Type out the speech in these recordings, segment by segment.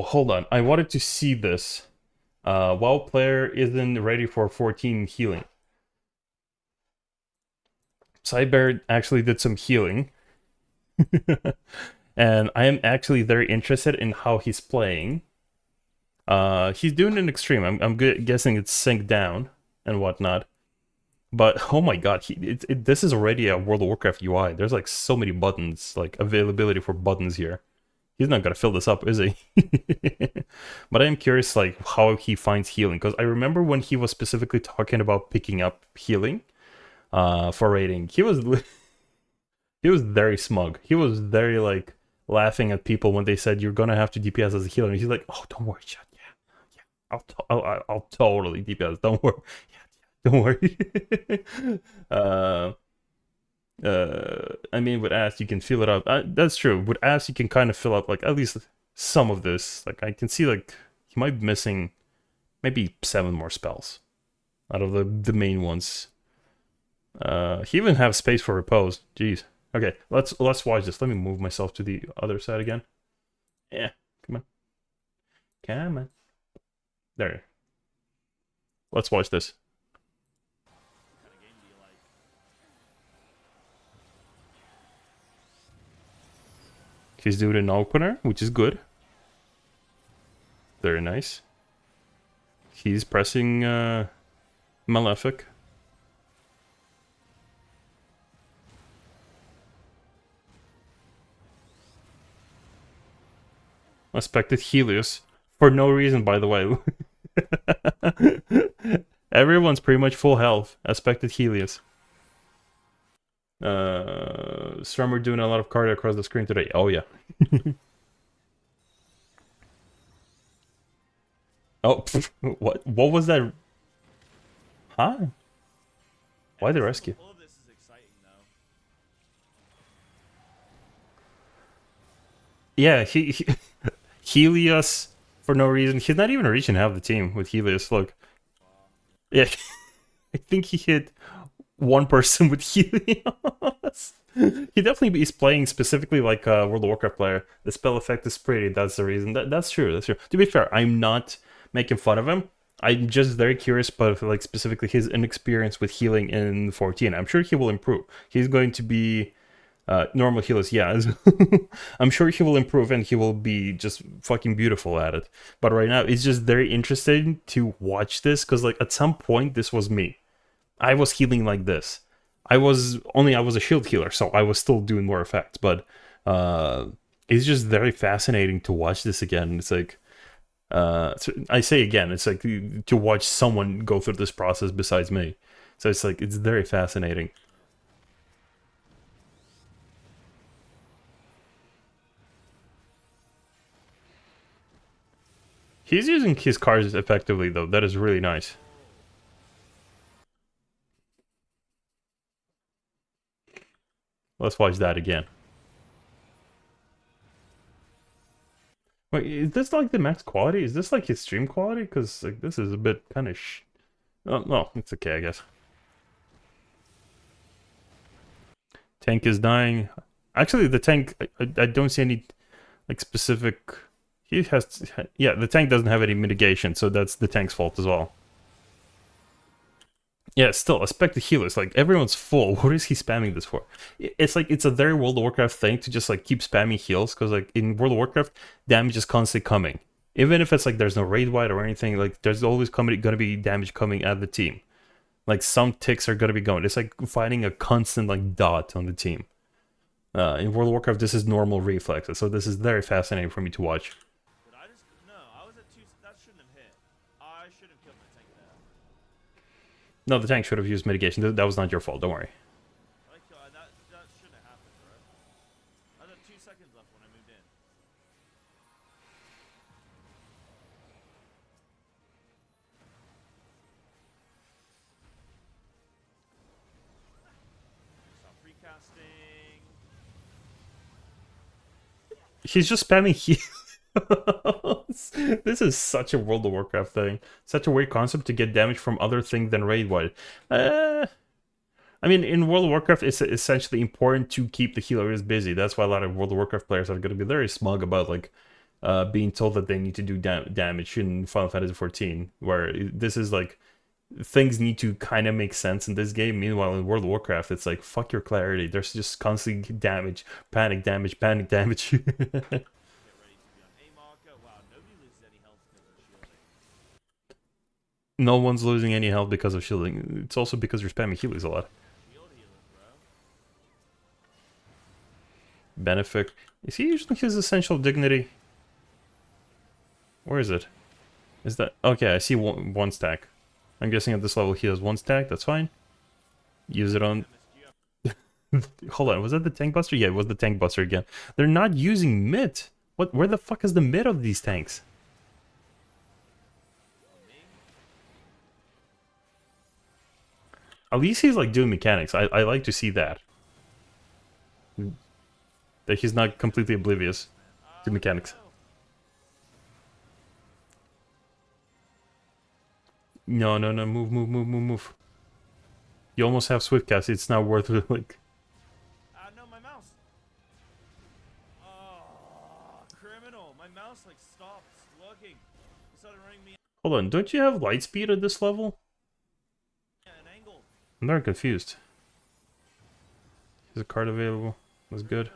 hold on. I wanted to see this. WoW player isn't ready for 14 healing. Cybear actually did some healing. And I am actually very interested in how he's playing. He's doing an extreme. I'm guessing it's synced down and whatnot. But oh my god, this is already a World of Warcraft UI. There's like so many buttons, like availability for buttons here. He's not gonna fill this up, is he? But I am curious, like how he finds healing, because I remember when he was specifically talking about picking up healing, for raiding. He was very smug. He was very like laughing at people when they said you're gonna have to DPS as a healer. And he's like, oh, don't worry, chat. Yeah. I'll totally DPS. Don't worry. Don't worry. I mean, with Ass, you can fill it up. That's true. With Ass, you can kind of fill up, like, at least some of this. Like, I can see, like, he might be missing maybe 7 more spells out of the main ones. He even has space for repose. Jeez. Okay, let's watch this. Let me move myself to the other side again. Yeah, come on. Come on. There. Let's watch this. He's doing an opener, which is good. Very nice. He's pressing Malefic. Expected Helios. For no reason, by the way. Everyone's pretty much full health. Expected Helios. Strummer doing a lot of cardio across the screen today. Oh yeah. Oh, what was that? Huh? Why the rescue? All of this is exciting, though. Yeah, Helios for no reason. He's not even reaching half the team with Helios. Look. Yeah, I think he hit one person with Helios. He definitely is playing specifically like a World of Warcraft player. The spell effect is pretty. That's the reason. That's true. That's true. To be fair, I'm not making fun of him. I'm just very curious about like specifically his inexperience with healing in 14. I'm sure he will improve. He's going to be normal healers, yeah. I'm sure he will improve and he will be just fucking beautiful at it. But right now, it's just very interesting to watch this because like at some point, this was me. I was healing like this. I was a shield healer, so I was still doing more effects. But it's just very fascinating to watch this again. It's like I say again, it's like to watch someone go through this process besides me. So it's like it's very fascinating. He's using his cards effectively though. That is really nice. Let's watch that again. Wait, is this like the max quality? Is this like his stream quality? Because like this is a bit kind of Oh, no, it's okay, I guess. Tank is dying. Actually, the tank, I don't see any like specific... He has... Yeah, the tank doesn't have any mitigation, so that's the tank's fault as well. Yeah, still, expected healers. Like, everyone's full. What is he spamming this for? It's like, it's a very World of Warcraft thing to just, like, keep spamming heals. Because, like, in World of Warcraft, damage is constantly coming. Even if it's, like, there's no raid wide or anything, like, there's always going to be damage coming at the team. Like, some ticks are going to be going. It's like finding a constant, like, dot on the team. In World of Warcraft, this is normal reflexes. So this is very fascinating for me to watch. No, the tank should have used mitigation. That was not your fault. Don't worry. That shouldn't have happened, bro. I had 2 seconds left when I moved in. Stop recasting. He's just spamming heals. This is such a World of Warcraft thing. Such a weird concept to get damage from other things than raid wide. I mean, in World of Warcraft, it's essentially important to keep the healers busy. That's why a lot of World of Warcraft players are going to be very smug about, like, being told that they need to do damage in Final Fantasy 14, where this is like things need to kind of make sense in this game. Meanwhile, in World of Warcraft, it's like fuck your clarity. There's just constant damage, panic damage, panic damage. Get ready to be on A marker. Wow, nobody loses any health because of shielding. No one's losing any health because of shielding. It's also because you're spamming healers a lot. Shield healers, bro. Benefic. Is he using his Essential Dignity? Where is it? Is that... Okay, I see one stack. I'm guessing at this level he has one stack, that's fine. Use it on... Hold on, was that the Tank Buster? Yeah, it was the Tank Buster again. They're not using mid. What? Where the fuck is the mid of these tanks? At least he's like doing mechanics. I like to see that. That he's not completely oblivious to mechanics. No, move. You almost have swift cast, it's not worth it, like... No, my mouse! Oh, criminal! My mouse, like, stopped working. It started running me... Hold on, don't you have light speed at this level? Yeah, an angle. I'm very confused. Is a card available? That's good.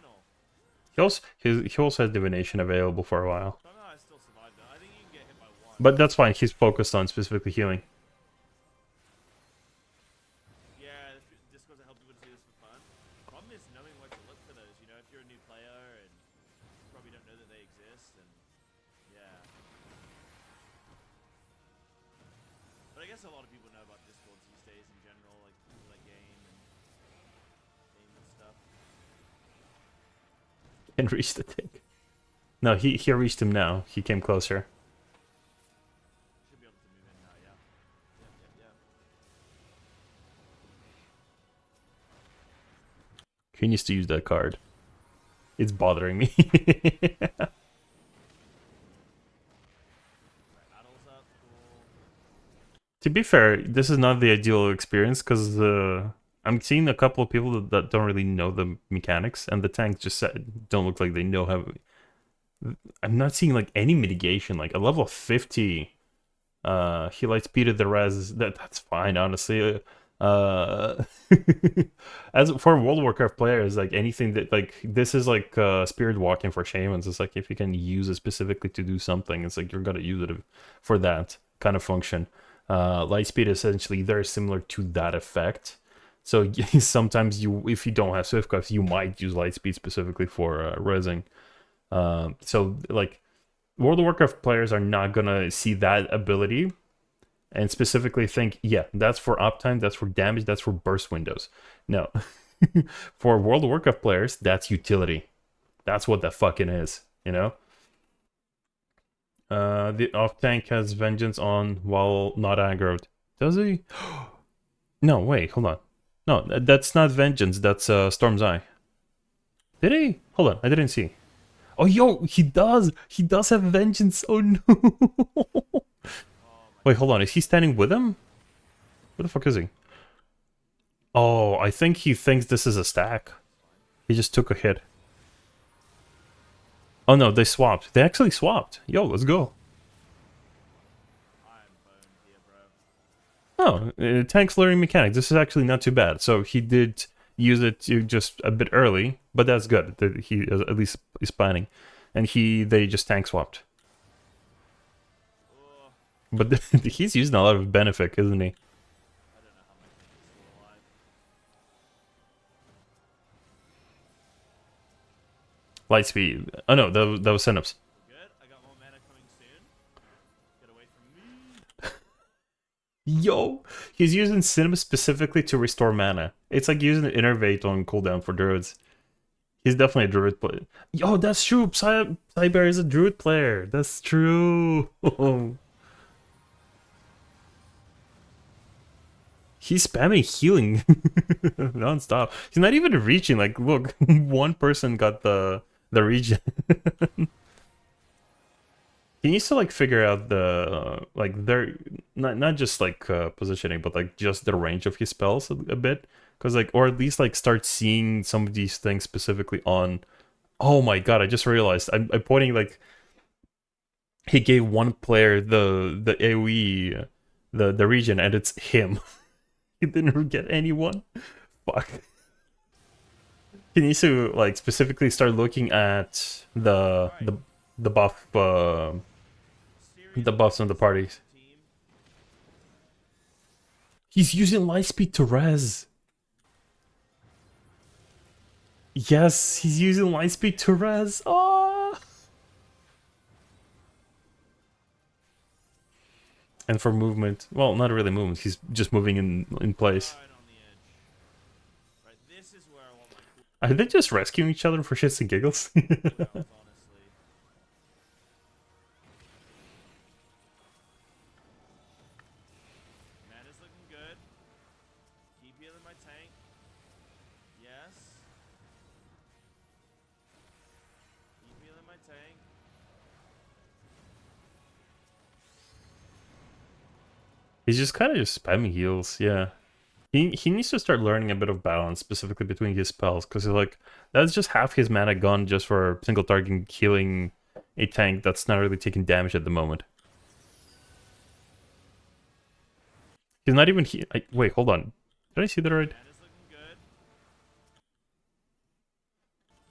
He also has Divination available for a while. Somehow I still survived that. I think you can get hit by one. But that's fine, he's focused on specifically healing. Yeah, this goes to help people to do this for fun. Problem is knowing where to look for those, you know, if you're a new player and you probably don't know that they exist, and yeah. But I guess a lot of people know about Discords these days in general, like people that game and stuff. Can reach the tank. No, he reached him now. He came closer. Should be able to move in now, yeah. Yeah. He needs to use that card. It's bothering me. Right, battles up, cool. To be fair, this is not the ideal experience because I'm seeing a couple of people that don't really know the mechanics, and the tanks just don't look like they know how. I'm not seeing like any mitigation. Like a level 50, he light speeded the res. That's fine, honestly. As for World of Warcraft players, like anything that like this is like spirit walking for shamans. It's like if you can use it specifically to do something, it's like you're gonna use it for that kind of function. Lightspeed is essentially very similar to that effect. So sometimes if you don't have Swift Cuffs, you might use Lightspeed specifically for resing. So like World of Warcraft players are not gonna see that ability and specifically think, yeah, that's for uptime, that's for damage, that's for burst windows. No. For World of Warcraft players, that's utility. That's what that fucking is, you know? The off tank has vengeance on while not aggroed. Does he? No, wait, hold on. No, that's not vengeance, that's Storm's Eye. Did he? Hold on, I didn't see. Oh, yo, he does! He does have vengeance! Oh no! Wait, hold on, is he standing with him? Where the fuck is he? Oh, I think he thinks this is a stack. He just took a hit. Oh no, they swapped. They actually swapped. Yo, let's go. Oh, tank's learning mechanics. This is actually not too bad. So he did use it to just a bit early, but that's good. That he at least is planning, and they just tank swapped. But he's using a lot of benefit, isn't he? Light speed. Oh no, that was Synops. Yo, he's using Cinema specifically to restore mana. It's like using Innervate on cooldown for druids. He's definitely a druid player. Yo, that's true. Cyber is a druid player. That's true. He's spamming healing non-stop. He's not even reaching. Like, look, one person got the regen. He needs to like figure out the like their not just like positioning, but like just the range of his spells a bit, because like or at least like start seeing some of these things specifically on. Oh my god! I just realized I'm pointing like he gave one player the AoE, the region, and it's him. He didn't get anyone. Fuck. He needs to like specifically start looking at the buff the buffs on the parties. Team. He's using Lightspeed to res. Yes, he's using Lightspeed to res. Oh. And for movement, well, not really movement. He's just moving in place. Right on the edge. Right, this is where I want my Are they just rescuing each other for shits and giggles? cooldown, honestly. Mana's looking good. Keep healing my tank. Yes. Keep healing my tank. He's just kind of just spamming heals, yeah. He needs to start learning a bit of balance, specifically between his spells, because like that's just half his mana gone just for single target healing a tank that's not really taking damage at the moment. He's not even wait, hold on. Did I see that right? Mana's looking good.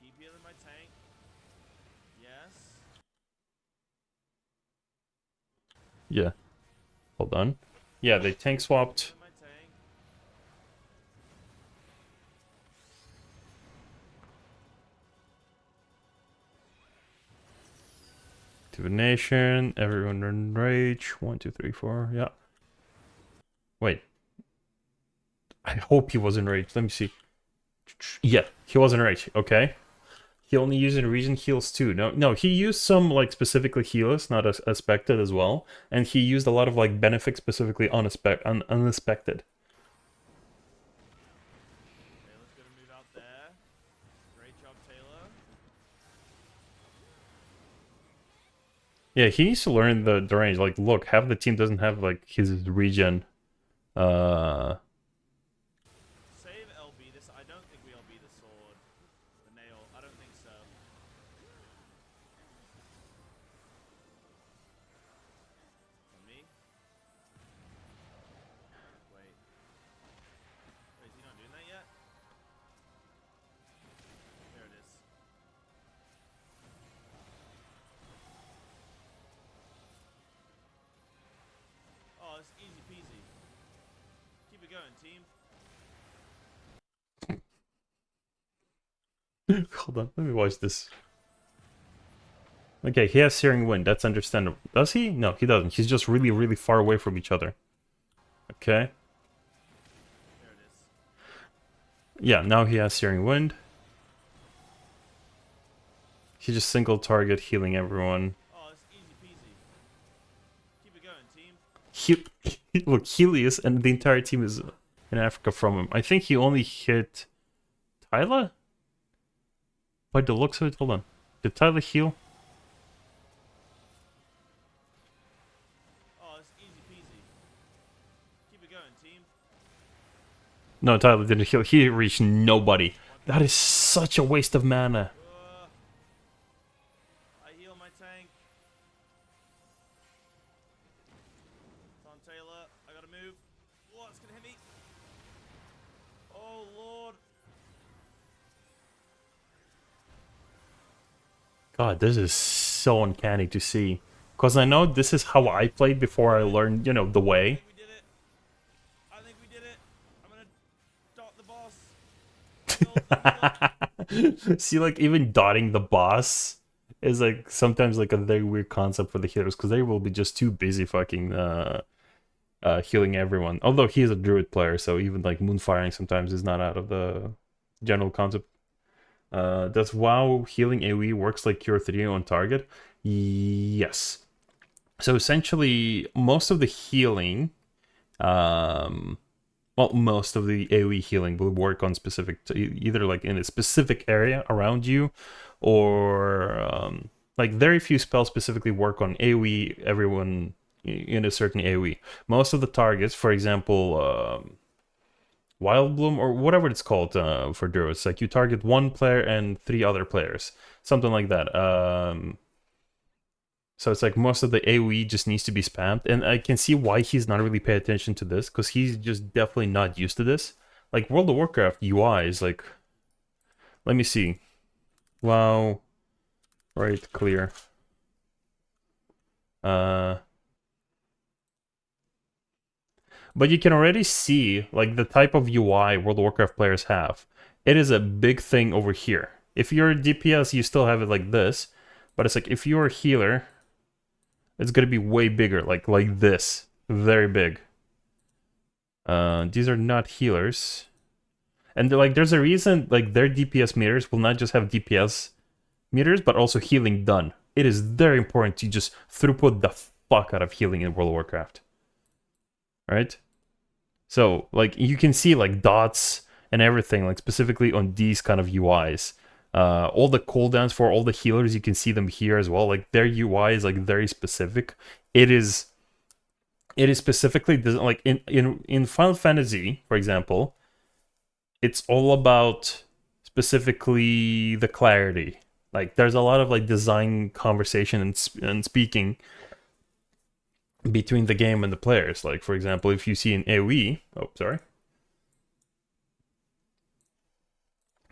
Keep healing my tank. Yes. Yeah. Hold on. Yeah, they tank swapped. Healing my tank. Divination, everyone in rage. 1, 2, 3, 4. Yeah. Wait. I hope he was in rage. Let me see. Yeah, he was in rage. Okay. He only used in region heals too. No, he used some like specifically healers, not as expected as well, and he used a lot of like benefits specifically unexpected. Taylor's gonna move out there. Great job, Taylor. Yeah, he needs to learn the range. Like, look, half the team doesn't have like his regen. Save LB this. I don't think we LB the sword. The nail. I don't think so. For me? Wait. Wait, is he not doing that yet? There it is. Oh, it's easy peasy. Keep it going, team. Hold on, let me watch this. Okay, he has Searing Wind. That's understandable. Does he? No, he doesn't. He's just really, really far away from each other. Okay. There it is. Yeah, now he has Searing Wind. He just single target healing everyone. Oh, it's easy peasy. Keep it going, team. Look, Helios and the entire team is in Africa from him. I think he only hit Tyler? By the looks of it, hold on. Did Tyler heal? Oh, it's easy peasy. Keep it going, team. No, Tyler didn't heal. He reached nobody. That is such a waste of mana. I heal my tank. It's on Taylor. I gotta move. Oh, it's gonna hit me. Oh, Lord. God, this is so uncanny to see. Because I know this is how I played before I learned, you know, the way. We did it. I think we did it. I'm gonna dot the boss. See, like, even dotting the boss is, like, sometimes, like, a very weird concept for the healers. Because they will be just too busy fucking healing everyone. Although he is a druid player, so even, like, moonfiring sometimes is not out of the general concept. Does WoW healing AoE works like Cure 3 on target? Yes. So essentially, most of the healing, most of the AoE healing will work on specific, either like in a specific area around you, or like very few spells specifically work on AoE, everyone in a certain AoE. Most of the targets, for example, Wild Bloom or whatever it's called for Druids, like you target one player and 3 other players, something like that. So it's like most of the AoE just needs to be spammed, and I can see why he's not really paying attention to this, because he's just definitely not used to this. Like World of Warcraft UI is like, let me see. Wow, right, clear. But you can already see like the type of UI World of Warcraft players have. It is a big thing over here. If you're a DPS, you still have it like this, but it's like if you're a healer, it's gonna be way bigger, like this, very big. These are not healers, and like there's a reason like their DPS meters will not just have DPS meters, but also healing done. It is very important to just throughput the fuck out of healing in World of Warcraft. Right? So like you can see like dots and everything, like specifically on these kind of UIs. All the cooldowns for all the healers, you can see them here as well. Like their UI is like very specific. It is specifically like in Final Fantasy, for example, it's all about specifically the clarity. Like there's a lot of like design conversation and speaking between the game and the players. Like for example, if you see an AoE,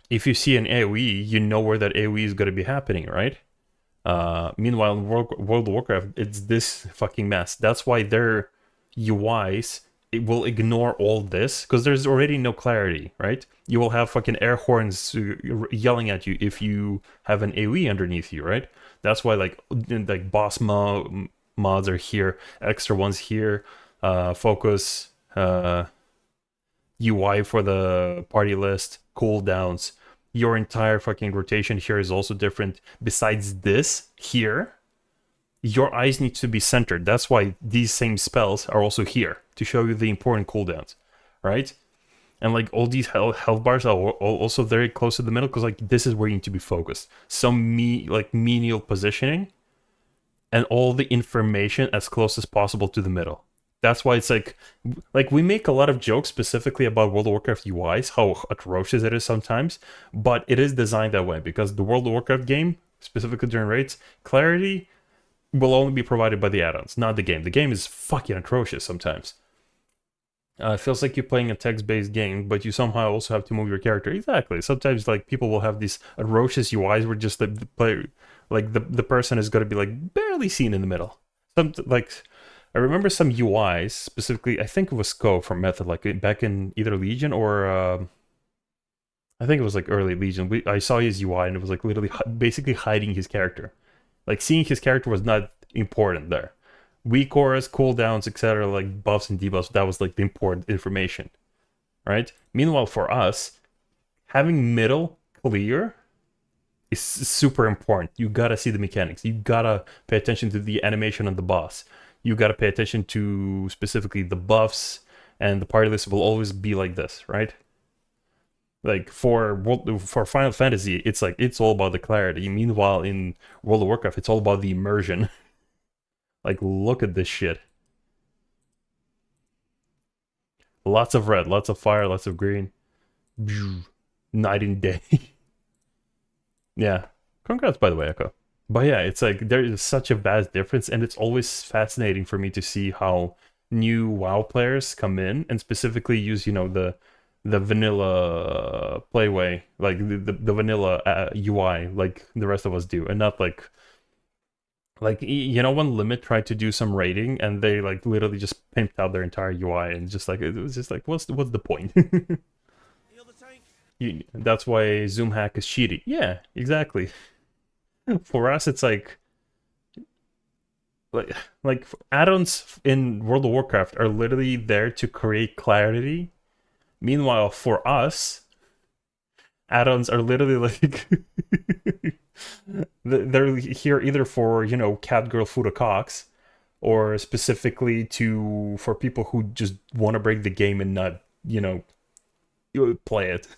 if you see an AoE, you know where that AoE is going to be happening, right? Meanwhile, in World of Warcraft, it's this fucking mess. That's why their UIs, it will ignore all this, because there's already no clarity, right? You will have fucking air horns yelling at you if you have an AoE underneath you, right? That's why like boss mods are here, extra ones here, focus, UI for the party list, cooldowns. Your entire fucking rotation here is also different. Besides this here, your eyes need to be centered. That's why these same spells are also here to show you the important cooldowns, right? And like all these health bars are also very close to the middle, because like this is where you need to be focused. Some menial positioning, and all the information as close as possible to the middle. That's why it's like we make a lot of jokes specifically about World of Warcraft UIs, how atrocious it is sometimes, but it is designed that way because the World of Warcraft game, specifically during raids, clarity will only be provided by the add-ons, not the game. The game is fucking atrocious sometimes. It feels like you're playing a text-based game, but you somehow also have to move your character. Exactly. Sometimes like people will have these atrocious UIs where just the player, like the person is going to be like barely seen in the middle. I remember some UIs, specifically, I think it was Sko from Method, like back in either Legion or I think it was like early Legion. I saw his UI and it was like literally basically hiding his character. Like seeing his character was not important there. Weak auras, cooldowns, etc., like buffs and debuffs, that was like the important information, right? Meanwhile, for us, having middle clear is super important. You gotta see the mechanics. You gotta pay attention to the animation on the boss. You gotta pay attention to specifically the buffs, and the party list will always be like this, right? Like for Final Fantasy, it's like it's all about the clarity. Meanwhile, in World of Warcraft, it's all about the immersion. Like, look at this shit. Lots of red, lots of fire, lots of green. Night and day. Yeah. Congrats, by the way, Echo. But yeah, it's like there is such a vast difference, and it's always fascinating for me to see how new WoW players come in and specifically use, you know, the vanilla playway, like the vanilla UI, like the rest of us do, and not like you know when Limit tried to do some rating and they like literally just pimped out their entire UI and just like it was just like what's the point? That's why Zoom hack is cheaty. Yeah, exactly. For us, it's like add-ons in World of Warcraft are literally there to create clarity. Meanwhile, for us, add-ons are literally like they're here either for, you know, cat girl Fuda Cox, or specifically for people who just want to break the game and not, you know, play it.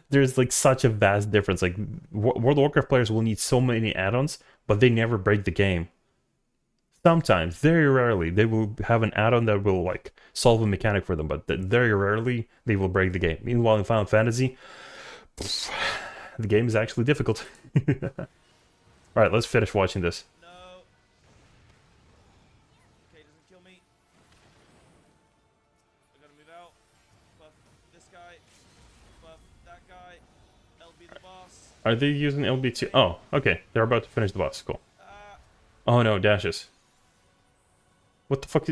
There's like such a vast difference. Like World of Warcraft players will need so many add-ons, but they never break the game. Sometimes, very rarely, they will have an add-on that will like solve a mechanic for them, but very rarely they will break the game. Meanwhile, in Final Fantasy, the game is actually difficult. Alright, let's finish watching this. No. Are they using LB2? Oh, okay. They're about to finish the boss. Cool. Oh no, dashes. What the fuck?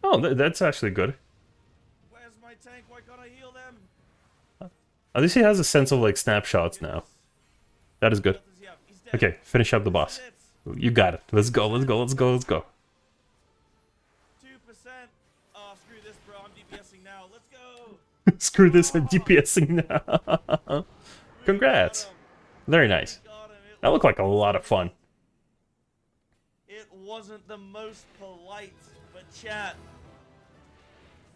Oh, that's actually good. Where's my tank? Why can't I heal them? At least he has a sense of like snapshots now. That is good. He's dead. Okay, finish up the boss. You got it. Let's go. Let's go. Let's go. Let's go. 2%. Oh, screw this, bro. I'm DPSing now. Let's go. Screw this. I'm DPSing now. Congrats. Very nice. That looked like a lot of fun. It wasn't the most polite, but chat,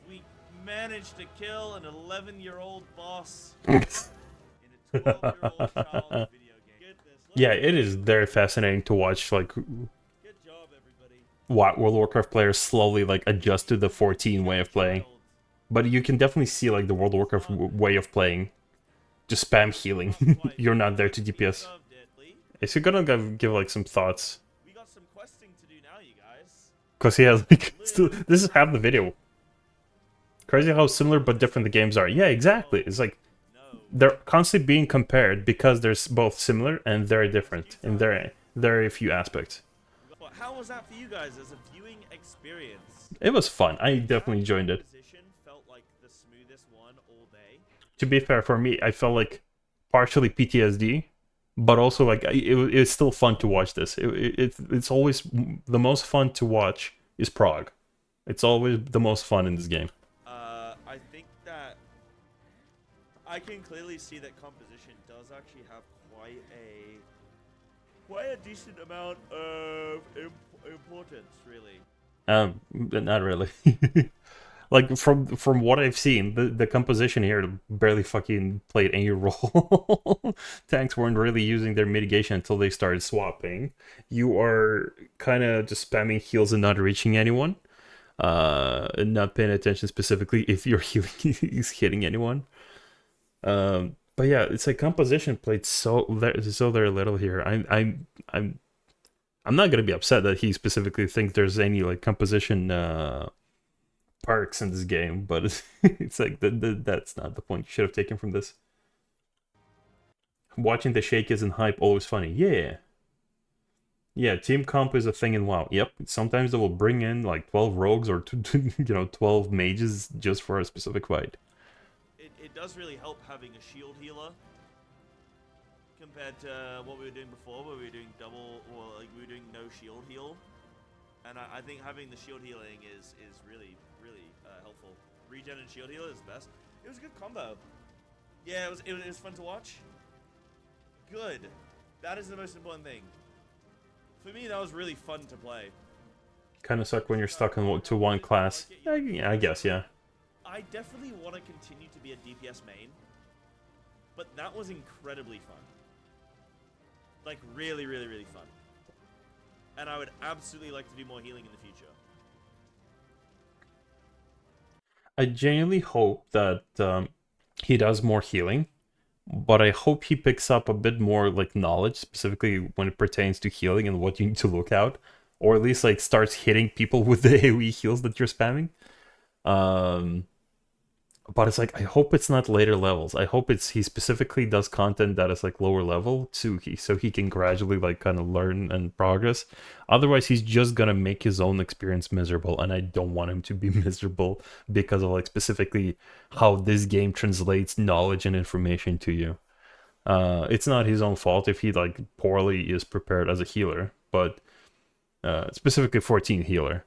we managed to kill an 11-year-old boss in a 12-year-old child's video game. Yeah, it is very fascinating to watch, like, Good job, everybody. World of Warcraft players slowly, like, adjust to the 14 way of playing. But you can definitely see, like, the World of Warcraft way of playing. Just spam healing. You're not there to DPS. Is he gonna give, like, some thoughts? We got some questing to do now, you guys. Because he has, like, still, this is half the video. Crazy how similar but different the games are. Yeah, exactly. It's like, they're constantly being compared because they're both similar and very different in very few aspects. But how was that for you guys as a viewing experience? It was fun. I definitely enjoyed it. Felt like the smoothest one all day. To be fair, for me, I felt like partially PTSD, but also like it's still fun to watch this. It's always the most fun to watch is Prague. It's always the most fun in this game. I think that I can clearly see that composition does actually have quite a decent amount of importance, really. Not really. Like from what I've seen, the composition here barely fucking played any role. Tanks weren't really using their mitigation until they started swapping. You are kind of just spamming heals and not reaching anyone. And not paying attention specifically if your healing is hitting anyone. But yeah, it's like composition played so very little here. I'm not gonna be upset that he specifically thinks there's any like composition perks in this game, but it's like that's not the point you should have taken from this. Watching the shake isn't hype always funny. Yeah, team comp is a thing in WoW. Yep, sometimes they will bring in like 12 rogues or 12 mages just for a specific fight. It does really help having a shield healer compared to what we were doing before, where we were doing double or like we were doing no shield heal. And I think having the shield healing is really helpful. Regen and shield healer is the best. It was a good combo. Yeah, it was fun to watch. Good. That is the most important thing. For me, that was really fun to play. Kind of suck when you're stuck to one class. Yeah, I guess, yeah. I definitely want to continue to be a DPS main, but that was incredibly fun. Like, really fun. And I would absolutely like to do more healing in the future. I genuinely hope that he does more healing, but I hope he picks up a bit more like knowledge, specifically when it pertains to healing and what you need to look out, or at least like starts hitting people with the AoE heals that you're spamming. But it's like, I hope it's not later levels. I hope he specifically does content that is like lower level so he can gradually like kind of learn and progress. Otherwise, he's just gonna make his own experience miserable, and I don't want him to be miserable because of like specifically how this game translates knowledge and information to you. It's not his own fault if he like poorly is prepared as a healer, but specifically 14 healer.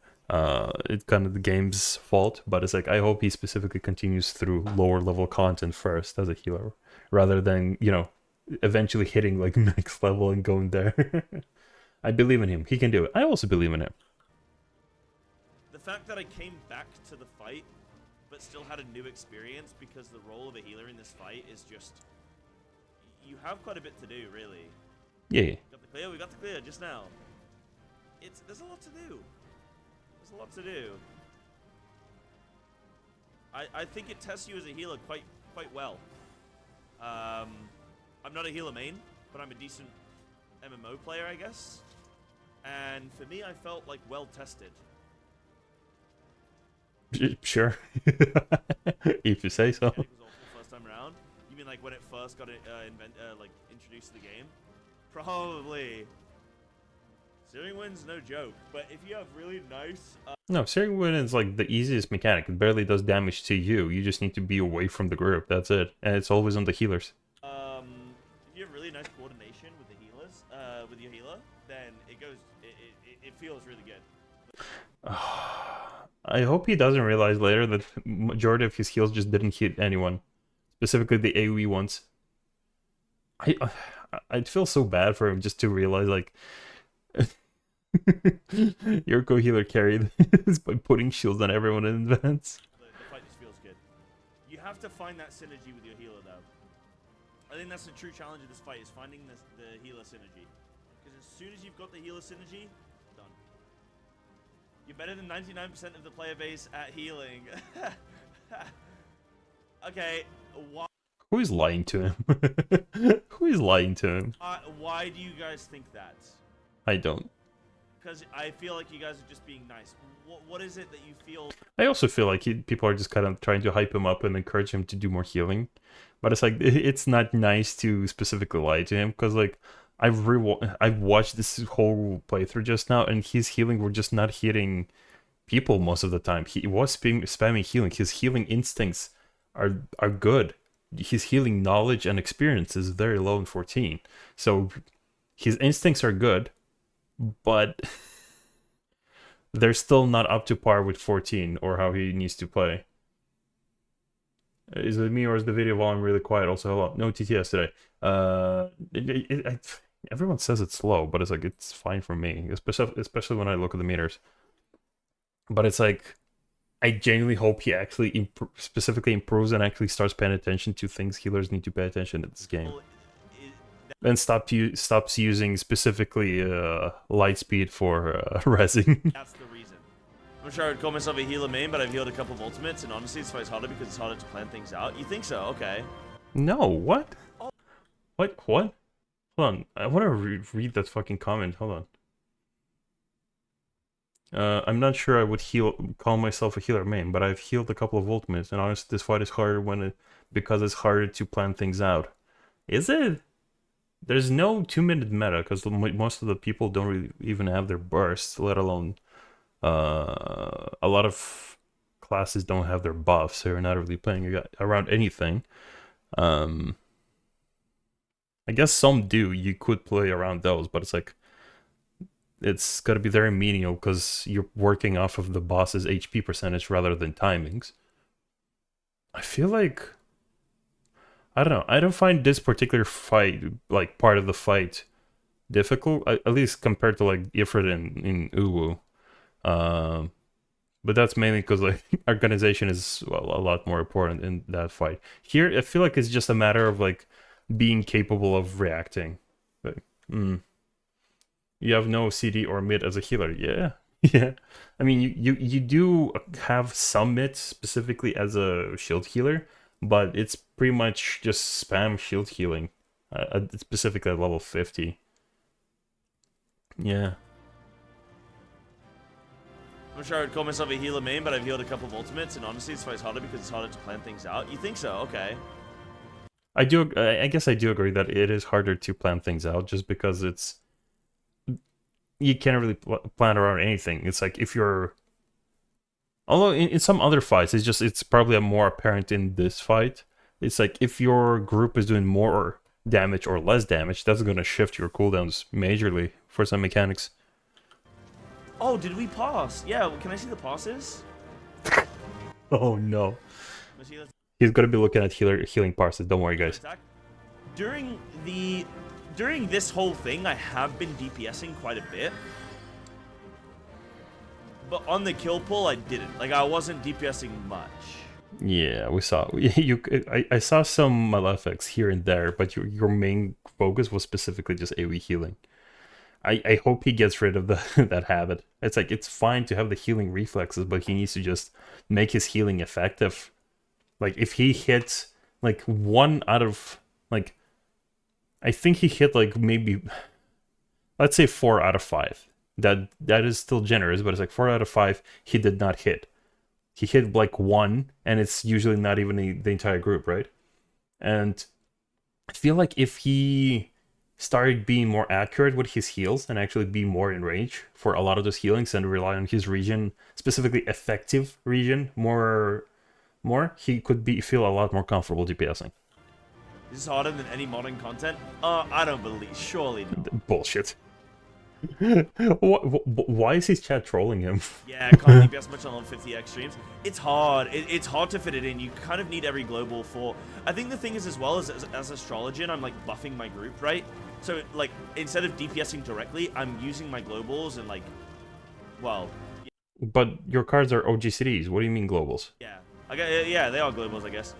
It's kind of the game's fault, but it's like I hope he specifically continues through lower level content first as a healer, rather than, eventually hitting like max level and going there. I believe in him. He can do it. I also believe in him. The fact that I came back to the fight, but still had a new experience because the role of a healer in this fight is just... You have quite a bit to do, really. Yeah. We got the clear just now. There's a lot to do. There's a lot to do. I think it tests you as a healer quite well. I'm not a healer main, but I'm a decent MMO player, I guess. And for me, I felt like well tested. Sure. If you say so. It was awful first time around. You mean like when first got like introduced to the game, probably Searing Wind's no joke. But if you have really nice, no, Searing Wind is like the easiest mechanic. It barely does damage to you. You just need to be away from the group. That's it, and it's always on the healers. if you have really nice coordination with the healers, with your healer, then it feels really good. I hope he doesn't realize later that majority of his heals just didn't hit anyone, specifically the AoE ones. I'd feel so bad for him just to realize, like, your co-healer carried this by putting shields on everyone in advance. The fight just feels good. You have to find that synergy with your healer, though. I think that's the true challenge of this fight, is finding the healer synergy. Because as soon as you've got the healer synergy, done. You're better than 99% of the player base at healing. Okay, why? Who is lying to him? Who is lying to him? Why do you guys think that? I don't. Because I feel like you guys are just being nice. What is it that you feel? I also feel like people are just kind of trying to hype him up and encourage him to do more healing. But it's like, it's not nice to specifically lie to him, because like, I've watched this whole playthrough just now, and his healing were just not hitting people most of the time. He was spamming healing. His healing instincts are good. His healing knowledge and experience is very low in 14. So his instincts are good, but they're still not up to par with 14 or how he needs to play. Is it me or is the video volume really quiet? Also, hello. No TTS today. Everyone says it's slow, but it's like, it's fine for me, especially when I look at the meters. But it's like, I genuinely hope he actually specifically improves and actually starts paying attention to things healers need to pay attention to this game. And stops using specifically light speed for rezzing. That's the reason. I'm sure I would call myself a healer main, but I've healed a couple of ultimates, and honestly, this fight's harder because it's harder to plan things out. You think so? Okay. No, what? Oh. What? Hold on, I want to read that fucking comment. Hold on. I'm not sure I would call myself a healer main, but I've healed a couple of ultimates, and honestly, this fight is harder because it's harder to plan things out. Is it? There's no 2-minute meta, because most of the people don't really even have their bursts, let alone a lot of classes don't have their buffs, so you're not really playing around anything. I guess some do. You could play around those, but it's like, it's got to be very menial because you're working off of the boss's HP percentage rather than timings. I feel like, I don't know, I don't find this particular fight, like part of the fight, difficult, at least compared to like Ifrit in Uwu. But that's mainly because like organization is a lot more important in that fight. Here, I feel like it's just a matter of like being capable of reacting. But, you have no CD or mid as a healer. Yeah. Yeah. I mean, you do have some mid specifically as a shield healer, but it's pretty much just spam shield healing, specifically at level 50. Yeah. I'm sure I would call myself a healer main, but I've healed a couple of ultimates, and honestly, this fight's harder because it's harder to plan things out. You think so? Okay. I guess I do agree that it is harder to plan things out, just because you can't really plan around anything. It's like if you're, although in some other fights, it's probably more apparent in this fight. It's like if your group is doing more damage or less damage, that's going to shift your cooldowns majorly for some mechanics. Oh, did we pass? Yeah, can I see the passes? Oh no. He's going to be looking at healing passes, don't worry guys. During this whole thing, I have been DPSing quite a bit. But on the kill pull, I didn't. Like, I wasn't DPSing much. Yeah, we saw. I saw some malefics here and there, but your main focus was specifically just AoE healing. I hope he gets rid of that habit. It's like, it's fine to have the healing reflexes, but he needs to just make his healing effective. Like, if he hits, like, 1 out of, like, I think he hit, like, maybe, let's say 4 out of 5. That is still generous, but it's like 4 out of 5 he did not hit. He hit, like, 1, and it's usually not even the entire group, right? And I feel like if he started being more accurate with his heals and actually be more in range for a lot of those healings and rely on his region, specifically effective region, more, he could feel a lot more comfortable DPSing. This is harder than any modern content? I don't believe. Surely not. Bullshit. Why is his chat trolling him? Yeah, can't DPS much on 50x streams. It's hard. It's hard to fit it in. You kind of need every global for... I think the thing is, as well, as Astrologian, I'm like buffing my group, right? So, like, instead of DPSing directly, I'm using my globals and, like, well... Yeah. But your cards are OGCDs. What do you mean globals? Yeah. Yeah, they are globals, I guess.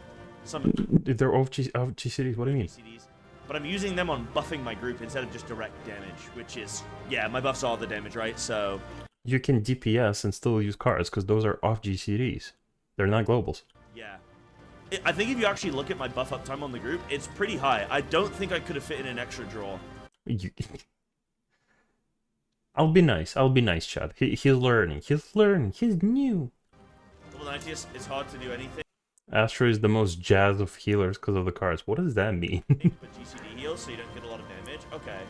They're OGCDs. What do you mean? OGCDs. But I'm using them on buffing my group instead of just direct damage, which is... Yeah, my buffs are the damage, right? So... You can DPS and still use cards, because those are off GCDs. They're not globals. Yeah. I think if you actually look at my buff uptime on the group, it's pretty high. I don't think I could have fit in an extra draw. I'll be nice, Chad. He's learning. He's new. Level 90 is hard to do anything. Astro is the most jazz of healers because of the cards. What does that mean? But GCD heals, so you don't get a lot of damage. Okay.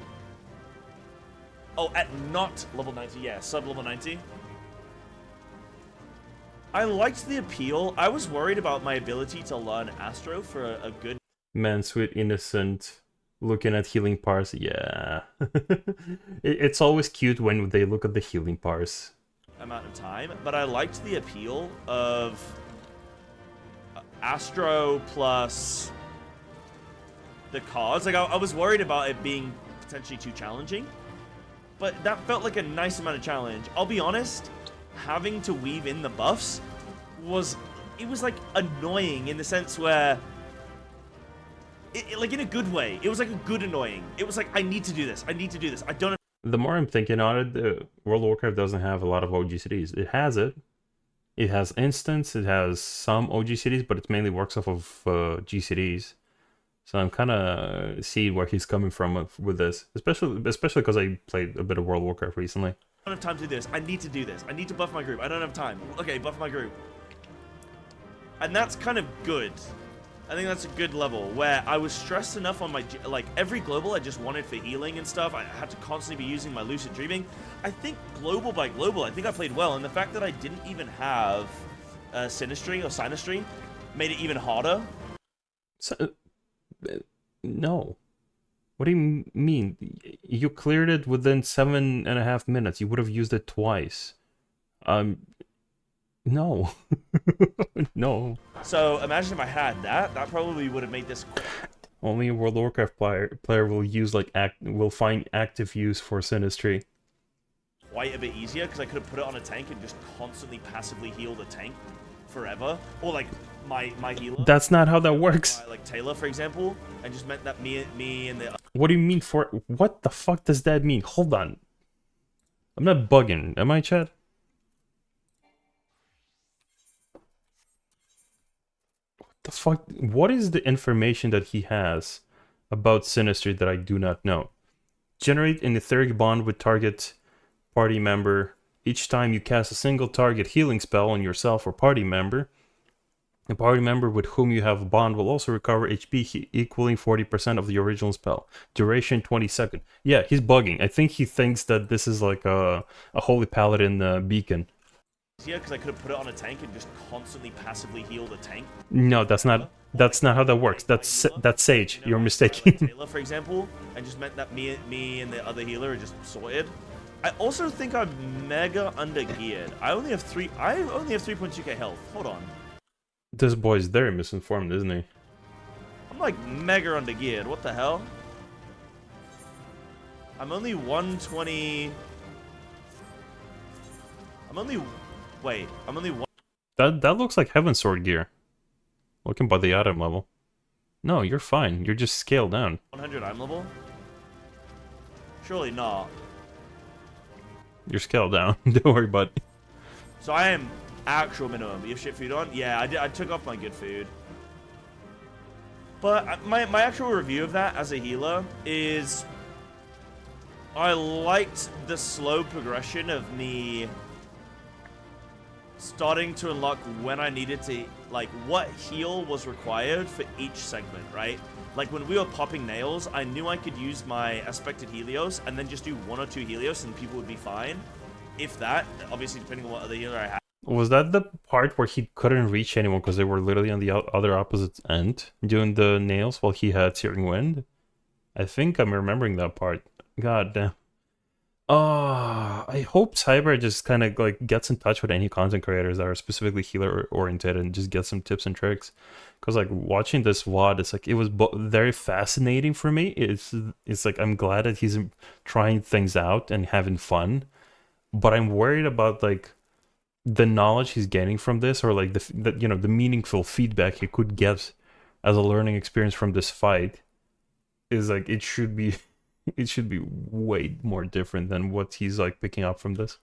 Oh, at not level 90, yeah, sub level 90. I liked the appeal. I was worried about my ability to learn Astro for a good... Man, sweet, innocent, looking at healing parse. Yeah. It's always cute when they look at the healing parse. Amount of time, but I liked the appeal of Astro plus the cards. Like, I was worried about it being potentially too challenging, but that felt like a nice amount of challenge. I'll be honest, having to weave in the buffs was like annoying in the sense where like in a good way. It was like a good annoying. It was like, I need to do this. I don't... The more I'm thinking on it, World of Warcraft doesn't have a lot of OGCDs. It has it. It has instants, it has some OGCDs, but it mainly works off of GCDs. So I'm kind of seeing where he's coming from with this, especially because I played a bit of World of Warcraft recently. I don't have time to do this. I need to do this. I need to buff my group. I don't have time. Okay, buff my group. And that's kind of good. I think that's a good level, where I was stressed enough on my... Like, every global I just wanted for healing and stuff. I had to constantly be using my lucid dreaming. I think global by global, I think I played well. And the fact that I didn't even have Sinistry or Sinistry made it even harder. So, no. What do you mean? You cleared it within 7.5 minutes. You would have used it twice. No. No. So imagine if I had that. That probably would have made this... Only a World of Warcraft player will use will find active use for Sinistry. Quite a bit easier, because I could have put it on a tank and just constantly passively heal the tank forever. Or like my healer. That's not how that works. Like Taylor, for example, and just meant that me and the... What do you mean for... What the fuck does that mean? Hold on. I'm not bugging, am I, Chad? The fuck? What is the information that he has about Sinistry that I do not know? Generate an etheric bond with target party member. Each time you cast a single target healing spell on yourself or party member, the party member with whom you have a bond will also recover HP equaling 40% of the original spell. Duration 20 seconds. Yeah, he's bugging. I think he thinks that this is like a Holy Paladin beacon. Yeah, because I could have put it on a tank and just constantly passively heal the tank. No, that's not how that works. That's Sage. You're mistaken. Like Taylor, for example, and just meant that me and the other healer are just sorted. I also think I'm mega undergeared. I only have 3.2k health. Hold on. This boy's very misinformed, isn't he? I'm like mega undergeared. What the hell? I'm only 120. Wait, I'm only one... That looks like Heaven Sword gear. Looking by the item level. No, you're fine. You're just scaled down. 100 item level? Surely not. You're scaled down. Don't worry about it. So I am actual minimum. You have shit food on? Yeah, I took off my good food. But my actual review of that as a healer is... I liked the slow progression of me... starting to unlock when I needed to, like, what heal was required for each segment, right? Like, when we were popping nails, I knew I could use my Aspected Helios and then just do 1 or 2 Helios and people would be fine. If that, obviously depending on what other healer I had. Was that the part where he couldn't reach anyone because they were literally on the other opposite end doing the nails while he had Searing Wind? I think I'm remembering that part. God damn. I hope Cyber just kind of like gets in touch with any content creators that are specifically healer oriented and just get some tips and tricks. Because like watching this VOD, it's like it was very fascinating for me. It's like I'm glad that he's trying things out and having fun, but I'm worried about like the knowledge he's getting from this, or like the you know, the meaningful feedback he could get as a learning experience from this fight. Is like it should be way more different than what he's like picking up from this.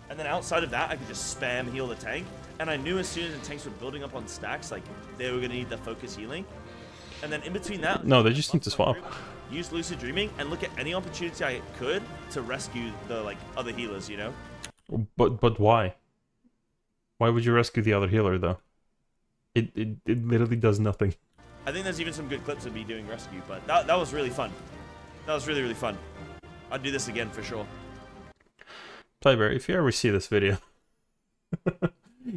And then outside of that, I could just spam heal the tank. And I knew as soon as the tanks were building up on stacks, like they were gonna need the focus healing. And then in between that, no, they just need to swap. Use Lucid Dreaming and look at any opportunity I could to rescue the like other healers, you know. But why? Why would you rescue the other healer though? It literally does nothing. I think there's even some good clips of me doing rescue, but that was really fun. That was really fun. I'd do this again for sure. Playbear, if you ever see this video,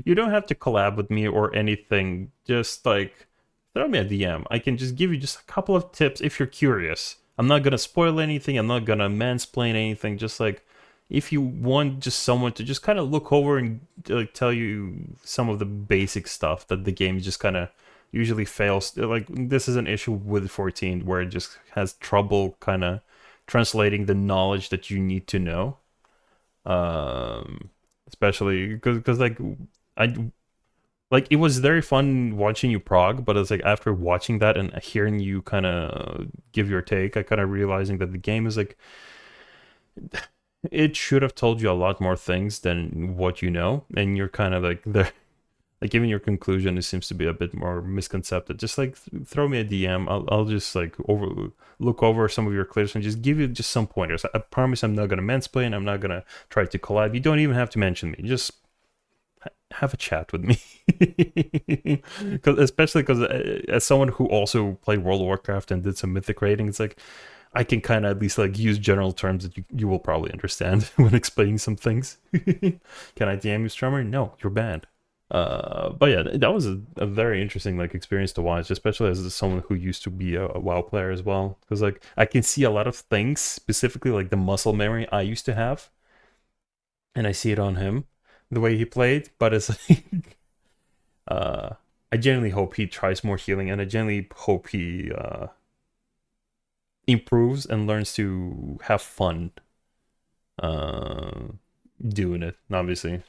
you don't have to collab with me or anything. Just like throw me a DM. I can just give you just a couple of tips if you're curious. I'm not gonna spoil anything. I'm not gonna mansplain anything. Just like if you want just someone to just kind of look over and like tell you some of the basic stuff that the game just kind of usually fails. Like this is an issue with 14 where it just has trouble kind of translating the knowledge that you need to know, especially because like it was very fun watching you prog, but it's like after watching that and hearing you kind of give your take, I kind of realizing that the game is like it should have told you a lot more things than what you know, and you're kind of like there. Like even your conclusion, it seems to be a bit more misconcepted. Just like throw me a DM. I'll just like look over some of your clips and just give you just some pointers. I promise I'm not gonna mansplain. I'm not gonna try to collab. You don't even have to mention me. Just have a chat with me. Especially because as someone who also played World of Warcraft and did some mythic raiding, it's like I can kind of at least like use general terms that you will probably understand when explaining some things. Can I DM you, Strummer? No, you're banned. But yeah, that was a very interesting like experience to watch, especially as someone who used to be a WoW player as well, because like I can see a lot of things, specifically like the muscle memory I used to have, and I see it on him the way he played. But it's like I genuinely hope he tries more healing, and I genuinely hope he improves and learns to have fun doing it. Obviously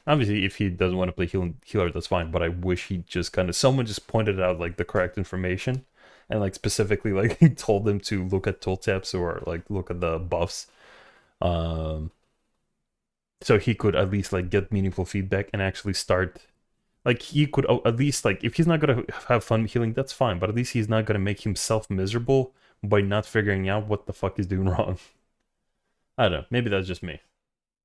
if he doesn't want to play healer, that's fine, but I wish he just kind of someone just pointed out like the correct information and like specifically like told him to look at tooltips or like look at the buffs, so he could at least like get meaningful feedback and actually start. Like he could at least like if he's not gonna have fun healing, that's fine, but at least he's not gonna make himself miserable by not figuring out what the fuck he's doing wrong. I don't know, maybe that's just me.